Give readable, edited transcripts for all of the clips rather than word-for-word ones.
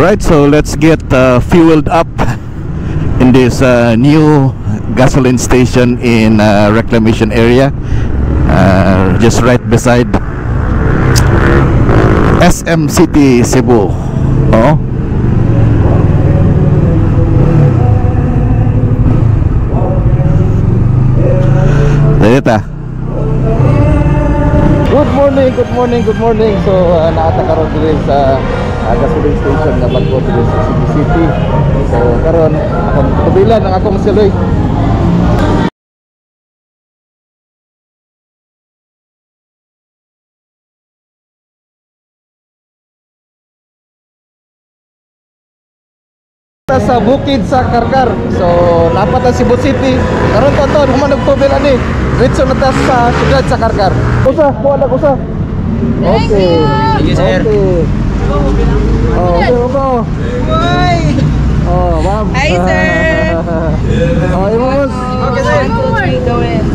Alright, so let's get fueled up in this new gasoline station in Reclamation area, just right beside SM City, Cebu. Oh, dito. Good morning. So naata karon diri sa gasoline station nga bago diri sa Cebu City. So karon akong tubilan ang akong siloy. Sa bukid sa Karkar. So napat ang Cebu City. Karon to human tubil ani. Diretso na ta sa siyudad sa Karkar. Usa. Okay. Sige, sir. Okay. Oh, okay, okay. Boy! Oh, ma'am. Hi, sir. Oh, imos. Okay, sir. 1, 2, 3, go in.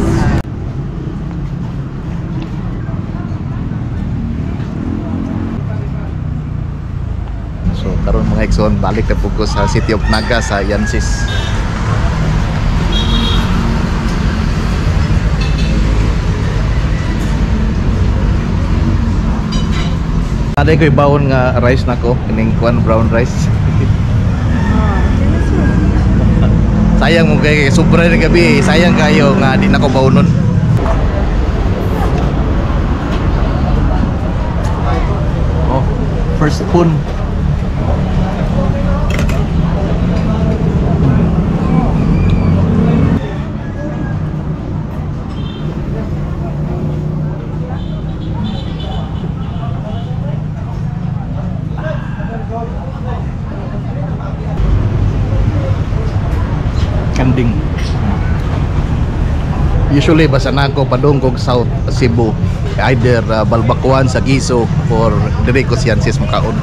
So, karon mga Exxon, balik na po ko sa City of Naga sa Yansis. Ada ko ibawon nga rice nako, kining kuan brown rice. Sayang mo kay sobra na gabi, sayang kayo nga di nako bawnon. Oh, first spoon. Kanding. Usually basa na ako padungkog South Cebu, either Balbacoan sa Giso or dire ko si Yansis makaon.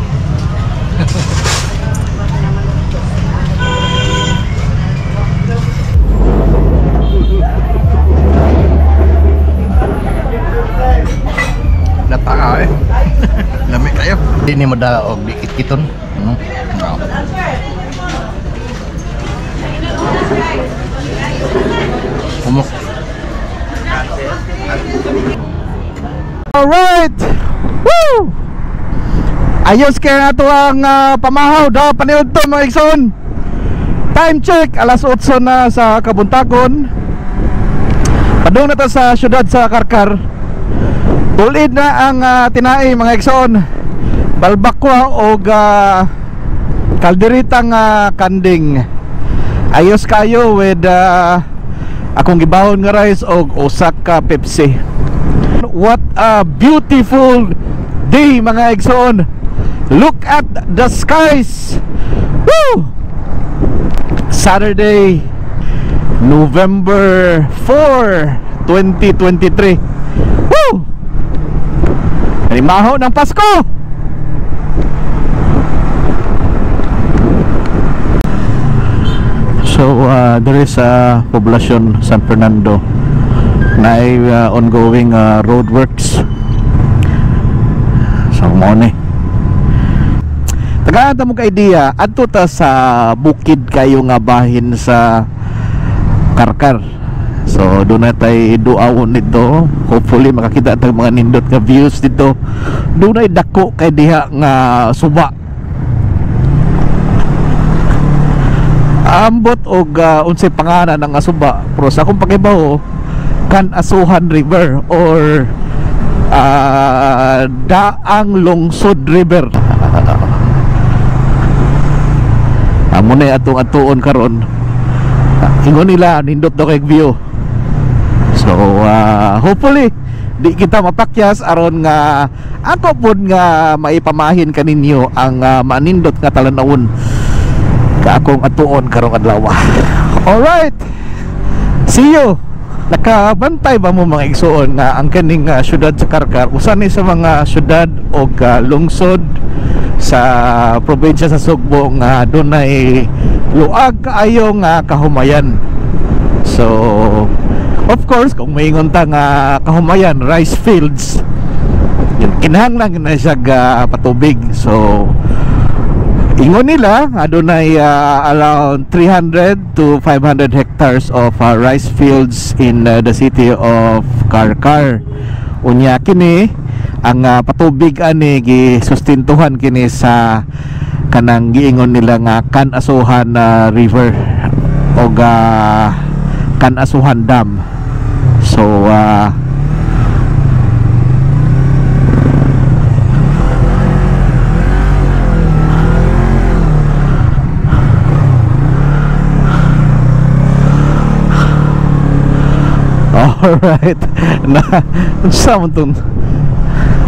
Nataka eh. Lami kayo. Di ni madaog di kiton. Alright! Woo! Ayos kaya na ito ang pamahaw daw paniod to mga Exxon. Time check, alas 8 na sa Kabuntakon. Padung na ito sa syudad sa Karkar. Tulid na ang tinai mga Exxon. Balbakwa o kalderitang kanding. Ayos kayo with akong gibahon nga rice og usa ka Pepsi. What a beautiful day mga Exxon. Look at the skies. Woo! Saturday, November 4, 2023. Woo! Animaho ng Pasko. So there is a poblasyon San Fernando na ongoing road works. So mo ni tagaan ta mo ka idea adto ta sa bukid kayo nga bahin sa Karkar. So doon na tayo duawon dito. Hopefully makakita tayong mga nindot nga views dito. Doon ay dako kay diha nga suba. Ambot og unsay pangalan ng asuba, pero sa akong pakibaw kan Asuhan River or Daang Lungsod River. Amo na atong atuon karon. Ingon nila nindot daw kay view. So hopefully di kita mapakyas aron nga ako pud nga maipamahin kaninyo ang manindot nga talan-awon akong atuon karong adlaw. Alright, see you. Nakabantay ba mo mga Exxon nga ang kaning syudad sa Karkar usa ni sa mga syudad o lungsod sa probinsya sa Sugbo nga dunay luag kaayo nga kahumayan. So of course kung maingon ta nga kahumayan, rice fields, kinahanglan na siya patubig. So Ingon nila adunay around 300 to 500 hectares of rice fields in the city of Karkar. Unya kini ang patubig ani gisustintuhan kini sa kanang giingon nila nga Kanasuhan River o Kanasuhan Dam. So alright na sa mo tong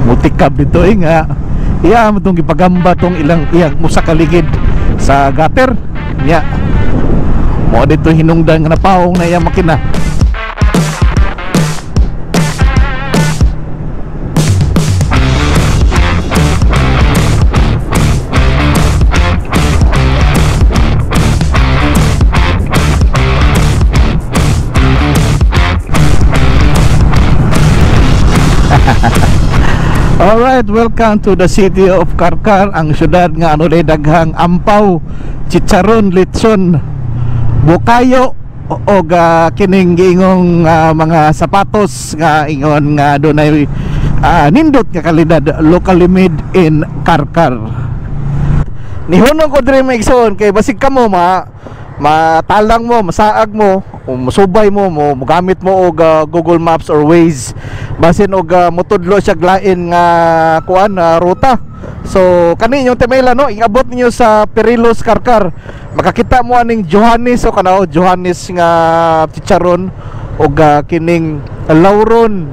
mutikab dito nga iya mo tong gipagamba tong ilang iyang musa kaligid sa gutter nya mo dito hinungdan nga napaong na iyang makina. Alright, welcome to the city of Karkar, ang syudad nga ano day daghang ampaw, chicharon, litson, bukayo o kining giingong mga sapatos nga ingon nga dunay nindot nga kalidad, locally made in Karkar. Nihunong ko diri maigsoon kay basig kamo matalang mo, masaag mo, musubay mo, gamit mo og Google Maps or Waze basin og motudlo siya glain nga kuan ruta. So kani yung temela no, ingabot niyo sa Perilos Karkar, makakita mo aning Johannes o kanao Johannes nga chicharon og kining Lauron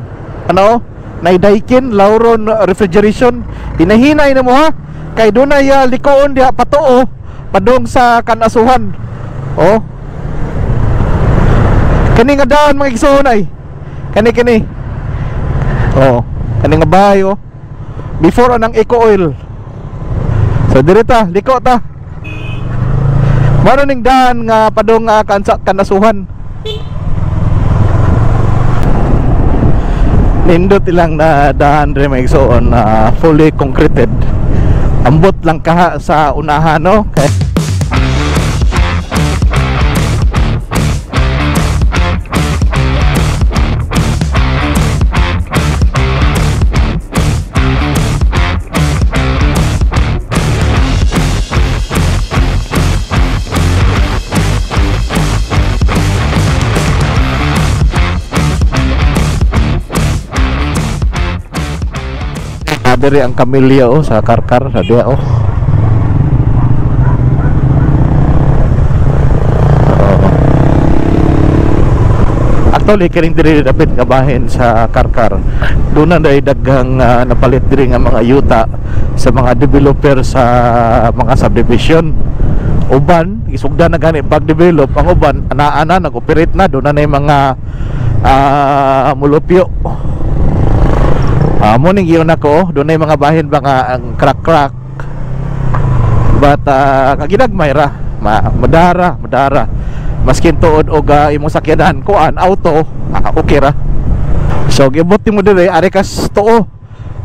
ano naidaikin Lauron refrigeration. Hinahinay na mo ha kay dunay likoon diha patuo padung sa Kanasuhan. Oh. Kani nga daan mga igsoon ay. Kani. Oh, kani nga bahay oh. Before anang eco oil. So direta, liko ta. Maro ning daan nga padung Kanasuhan. Nindot ilang na daan rin mga igsoon fully concreted. Ambot lang kaha sa unahan no. Okay. Diri ang Camellia oh sa Karkar dia oh. Actually kining diri dapat nga bahin sa Karkar. Doon na daghang napalit diri nga mga yuta sa mga developer sa mga subdivision. Uban isugda na gani pag-develop ang uban ana-ana nag-operate na doon na mga mulupyo. Morning yun ako, doon ay mga bahin ba nga ang crack but kaginagmay ra madara maskin tuod og imong sakyanan kuan auto okay ra. So gibot mo dire ari kas tuo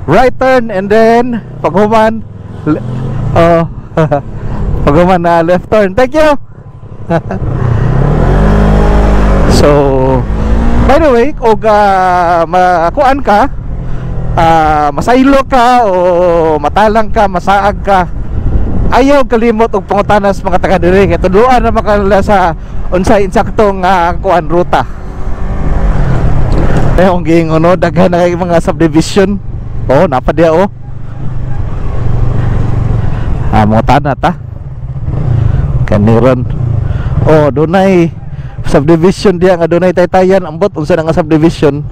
right turn and then paghuman paghuman na left turn. Thank you. So by the way og makuan ka masaylo ka o matalang ka, masaag ka, ayaw kalimot og pangutanas mga taga diri kay tudloan na makala sa unsay insaktong kuan ruta. Ayong giingon no, daghan na kay mga subdivision. Oh, napa dia oh. Mga tanah ta. Kaniron. Oh, dunay subdivision dia nga dunay taytayan ambot unsa nga subdivision.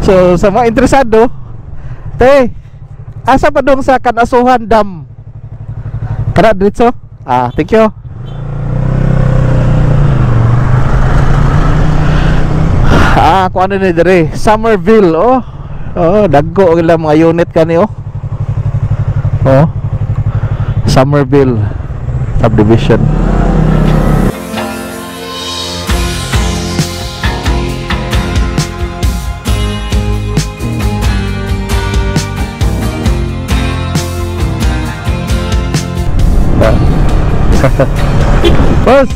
So sa mga interesado, asa pa dong sa Kanasuhan Dam? Kana diretso? Thank you. Kuan ni dire, Somerville oh. Oh, dagko ila mga unit kani oh. Oh. Somerville subdivision. Boss.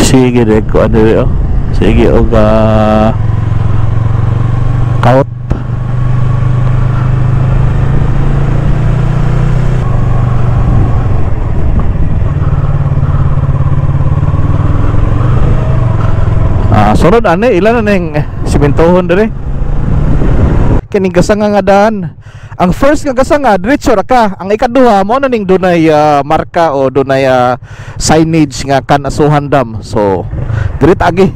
Sige deh ko ano yo. Sige og kaut. Sunod ane ilan na yung simentohon dire. Kining gasanga nga daan. Ang first nga gasanga diretso ra ka. Ang ikaduha mo na ning dunay marka o dunay signage nga Kanasuhan Dam. So diret agi.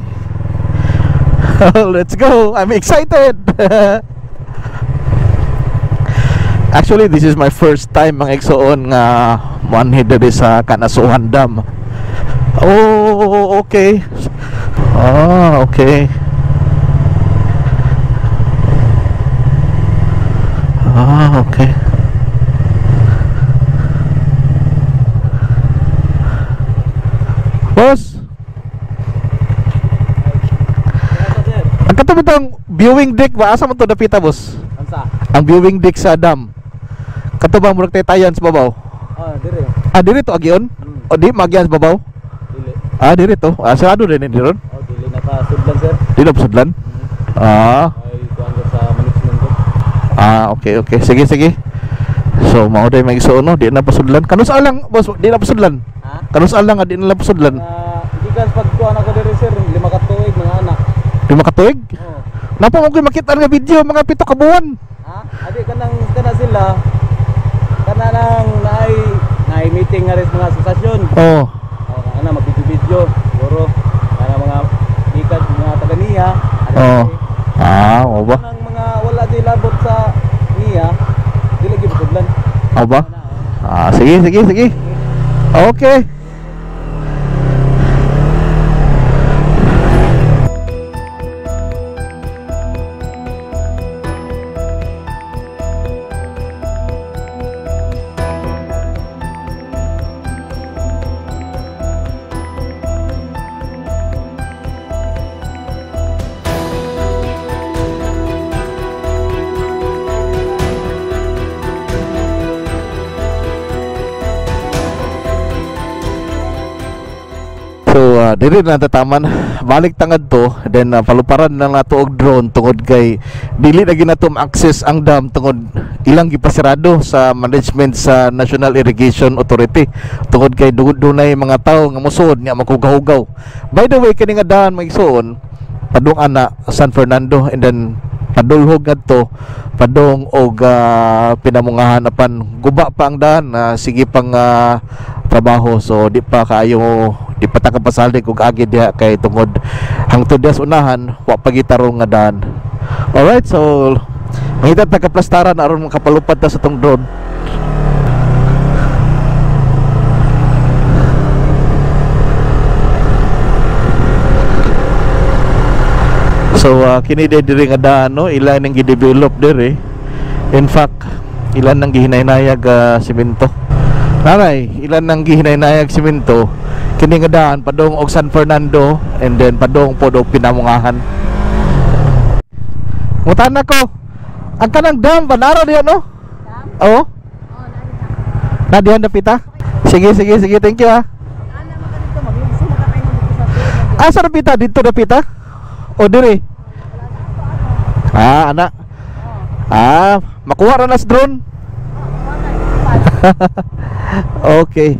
Let's go. I'm excited. Actually, this is my first time mga igsoon nga manhid diri sa Kanasuhan Dam. Oh, okay. Okay. Okay. Boss. Ang katabi tong viewing deck ba? Asa mo to dapita, boss? Ansa? Ang viewing deck sa dam. Katubang murag tayan sa babaw. Dire. Diri to agyon? O di magyan sa babaw? Dili. Diri to. Sarado din ni ron. Dili nakasudlan, sir. Di na pasudlan? Ay, kuan sa management ko. Okay. Sige. So, mao day may igsoon no, di na pasudlan. Kanus alang, boss, di na pasudlan. Ha? Kanus alang nga di na pasudlan. Gikan pagkuan ako diri, sir, 5 ka tuig mga anak. Di makatuig? Oo. Napa mo koy makita nga video mga 7 ka buwan. Adi kana sila. Kana nang naay meeting nga rin sa mga asosasyon. Oh. Kana mag-video, siguro. Kana mga gikan mga taga niya. O ba? Nang mga wala di labot sa niya, di lagi pasudlan. O ba? Sige. Okay. So diri na tataman balik tangad to, then paluparan na nato og drone tungod kay dili na ginato access ang dam tungod ilang gipasirado sa management sa National Irrigation Authority tungod kay dunay mga tawo nga mosuod nga makugahugaw. By the way, kini nga daan maigsuon padung ana San Fernando, and then padulhog ngadto padung og pinamungahan apan guba pa ang daan, sige pang trabaho, so di pa ta kapasaldi kung agi diha kay tungod hangtod diha sa unahan wa pagitarong nga daan. Alright, so mahita ta kaplastaran aron makapalupad ta sa tong drone. So kini diri nga daan no, ilan nang gi-develop diri. In fact, ilan nang gihinay-nayag semento. Naray, ilan nang gihinay-nayag semento. Kini nga daan padung og San Fernando, and then padung pod og Pinamungahan. Mutan ko. Ang kanang dam banaro diha no? Oo. Nadihan dapita. Sige, thank you ha. Asa dapita dito dapita? O diri? Anak. Makuha ra nas drone. Okay.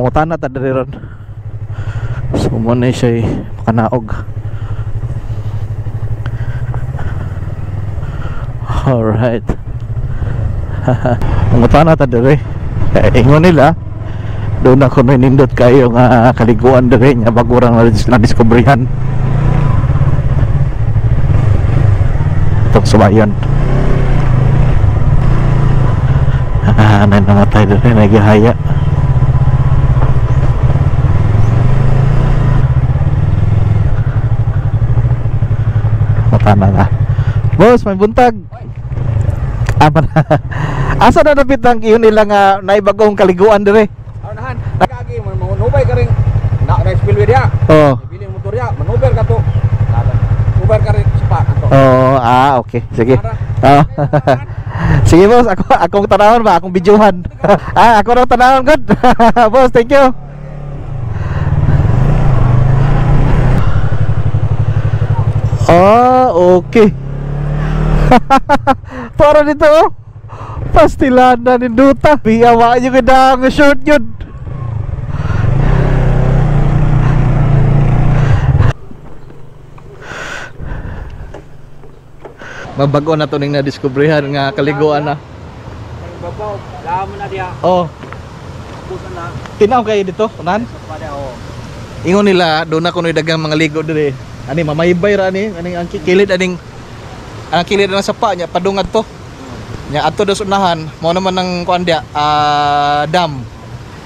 Mangutana ta diri ron. So mo na siya makanaog. Alright. Mangutana ta diri. Ingon nila doon ako nindot kayo nga kaliguan diri nya bagurang na diskubrihan. Itong sumayon. Nay namatay diri nagihaya. Matana na. Boss, may buntag. Apa na? Asa na napit ang iyon nila nga naibagong kaliguan dire? Nahan, kagi manubay ka ring na spillway dia. Oo. Bili motor dia, manuber ka to. Uber ka ring spa ato. Oh, okay. Sige. Oh. Sige boss, akong tanawon ba? Akong bidyuhan. Ako raw tanawon god. Boss, thank you. Okay. Para dito oh. Pastilan na ninduta. Biyawa nyo kada ang short yun. Mabago na to ning na-discoveryhan nga kaliguan na. Babaw, damo na dia. Oh. Busan na. Tinaw kayo dito, unan? Pada oh. Ingon nila, doon ako noy dagang mga ligo dire. Ani mamaybay ra ani, aning ang kilid aning ang kilid na sapa nya padungad to. Nya ato dos unahan, mao naman ang kuan dia, dam.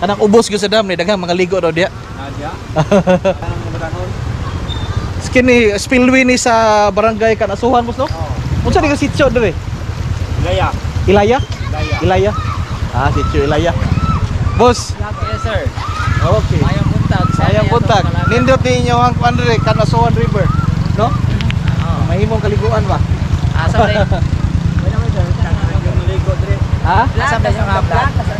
Kanang ubos gyud sa dam ni dagang mga ligo daw dia. Nadia. Kanang matanon. Skini spillway ni sa barangay Kanasuhan mos no? Unsa ni ka sitio dire? Ilaya. Ilaya? Ilaya. Ilaya. Sitio Ilaya. Boss. Yes sir. Okay. Mayang buntag. Sayang buntag. Nindot ninyo ang kuan dire Kanasuhan River, no? Mahimong kaliguan ba? Asa rin. Wala mo sir. Maligo dire. Ha? Asa ba yung vlog?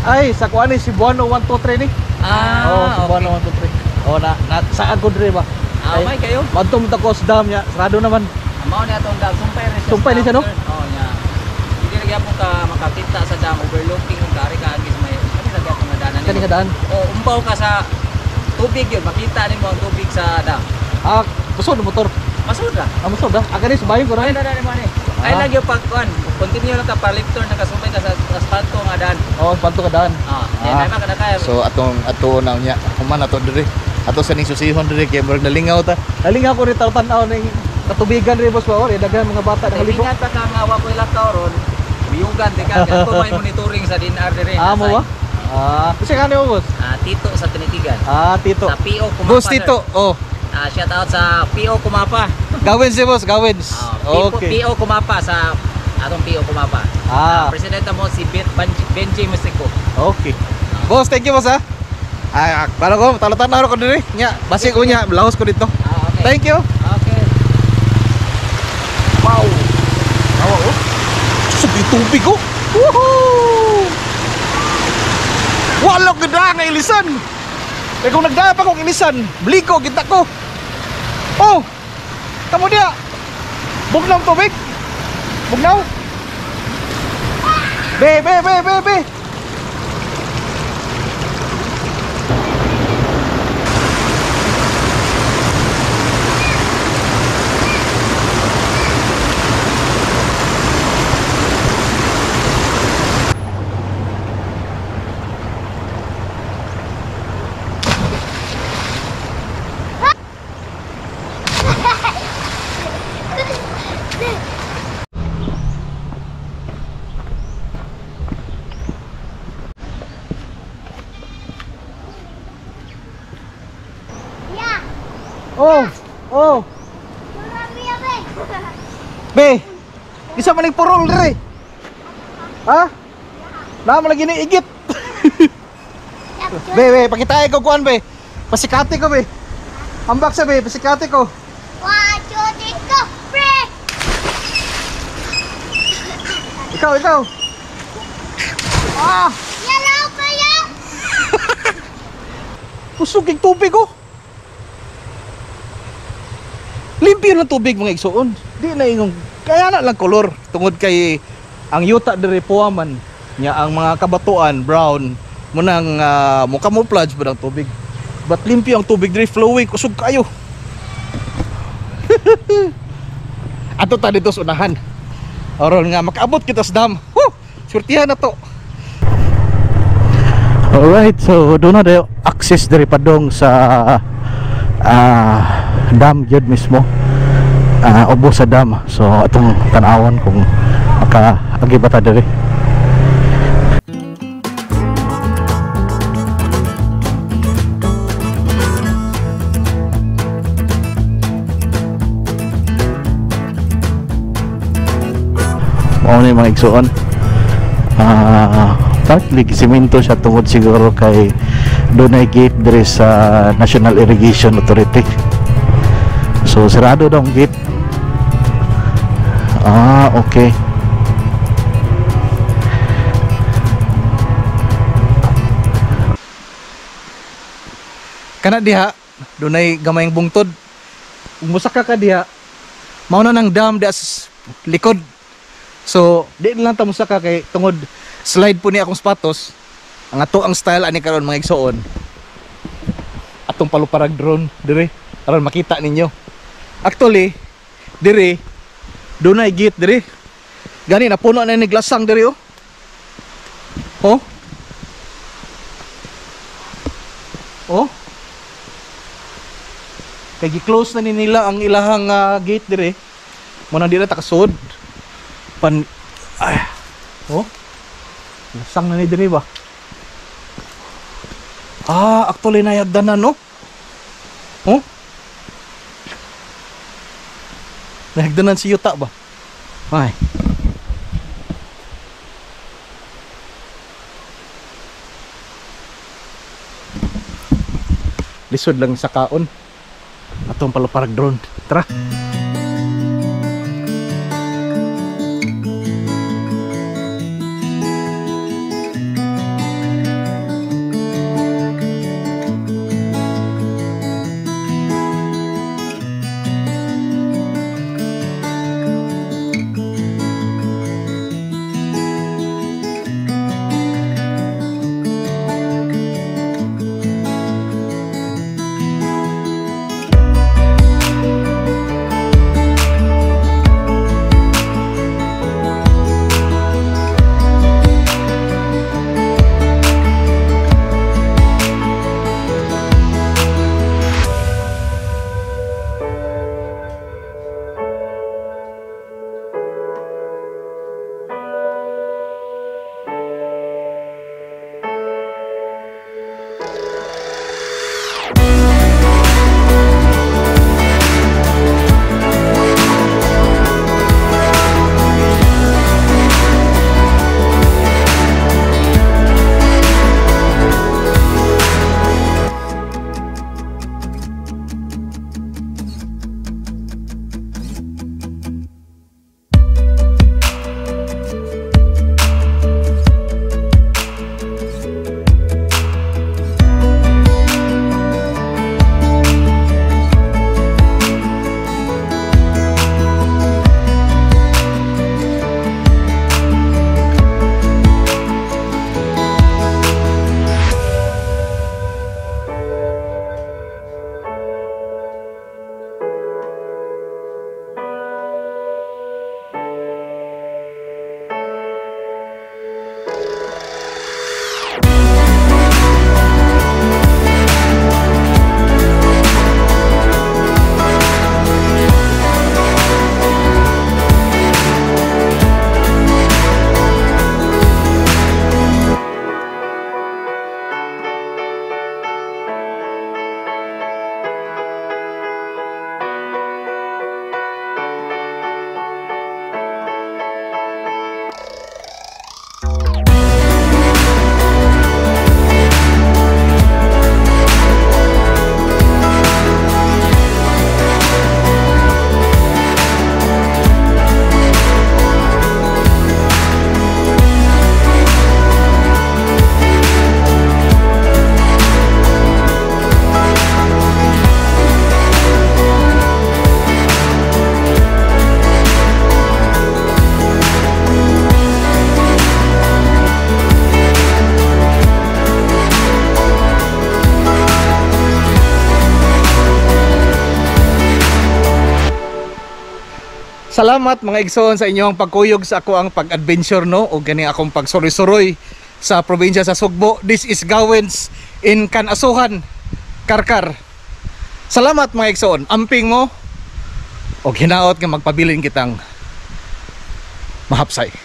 Ay, sa kuan ni Cebuano 123 ni. Oh, Cebuano 123. Oh, na saan ko dire ba? May kayo. Madto mo ta Coast Dam nya, sarado naman. Mao na atong dam sumpay rin siya. Sumpay ni siya, no? Oo nya. Hindi ra gyapon ka makakita sa dam overlooking ug kari ka agis may kani ra gyapon nga danan. Kani nga daan. O umbaw ka sa tubig yun, makita nimo ang tubig sa dam. Kusod ang motor. Masud ra. Musod Akani subayon ko Ay na. na mo ni. Ay lagi yung pagkuan. Continue lang ka pa lifter nakasumpay ka sa asfalto nga daan. Panto ka daan. Ay man kada kaya. So atong na niya, human ato diri. Ato sa ning susihon diri kay murag nalingaw ta. Nalinga ko rin tan-aw ning katubigan rin boss ba or daghan mga bata nakaligo. Ingat pa ka nga wa ko ilakaw ron. Biyugan di ka ato may monitoring sa DNR diri. Mo ba? Kasi kani mo boss? Tito sa Tinitigan. Tito. Sa PO Kumapa. Boss Tito, oh. Shout out sa PO Kumapa. Gawins si boss, gawins. Okay. PO Kumapa sa atong PO Kumapa. Presidente mo si Benji Musico. Okay. Boss, thank you boss ha. Para ko talo-tanaw ko diri. Nya, basi ko nya, lahos ko dito. Okay. Thank you. Okay. Wow. Oh. Sabi tubig oh. Woohoo! Walok ganda nga ilisan. Kaya kung nagdaya pa kong ilisan, bliko, kita ko. Oh! Kamu dia. Bugnaw ang tubig. Bugnaw. Be. Oh. Be. Isa man ning purol dire. Ha? Naman lagi ni igit. Be, pakitaay ko kuan be. Pasikati ko be. Ambak sa be, pasikati ko. 1, 2, 3, go! Break! Ikaw. Yellow pa yan! Pusog yung tubig oh. Limpyo ng tubig mga igsoon. Di na ingong kaya na lang kolor tungod kay ang yuta diri puaman nya ang mga kabatuan brown mo nang mo camouflage ba ng tubig. But limpyo ang tubig diri, flowing, kusog kayo. Ato ta dito sa unahan. Oron nga makaabot kita sa dam. Surtihan na to. Alright, so doon na dayo access diri padong sa dam jud mismo. Ubo sa dam. So atong tan-awon kung makaagi ba ta diri. Mao ni mga igsuon. Partly simento siya tungod siguro kay dunay gate diri sa National Irrigation Authority. So sarado daw ang gate. Okay. Kana diha dunay gamayng bungtod. Ug musaka ka diha, mao na nang dam diha sa likod. So di lang ta musaka kay tungod slide po ni akong sapatos. Ang ato ang style ani karon mga igsoon. Atong paluparag drone dire aron makita ninyo. Actually, dire dunay gate dire. Gani na puno na ni glasang dire oh. Oh. Oh. Kay gi-close na ni nila ang ilahang gate dire. Mo na dire ta kasud. Oh. Lasang na ni dire ba? Actually nayagdanan no? Oh? Nayagdanan si Yuta ba? Ay. Lisod lang sa kaon. Atong paluparag drone. Tara. Salamat mga igsoon sa inyong pagkuyog sa ako ang pag-adventure no o gani akong pagsuroy-suroy sa probinsya sa Sugbo. This is Gawens in Kanasuhan, Karkar. Salamat mga igsoon. Amping mo o hinaot nga magpabilin kitang mahapsay.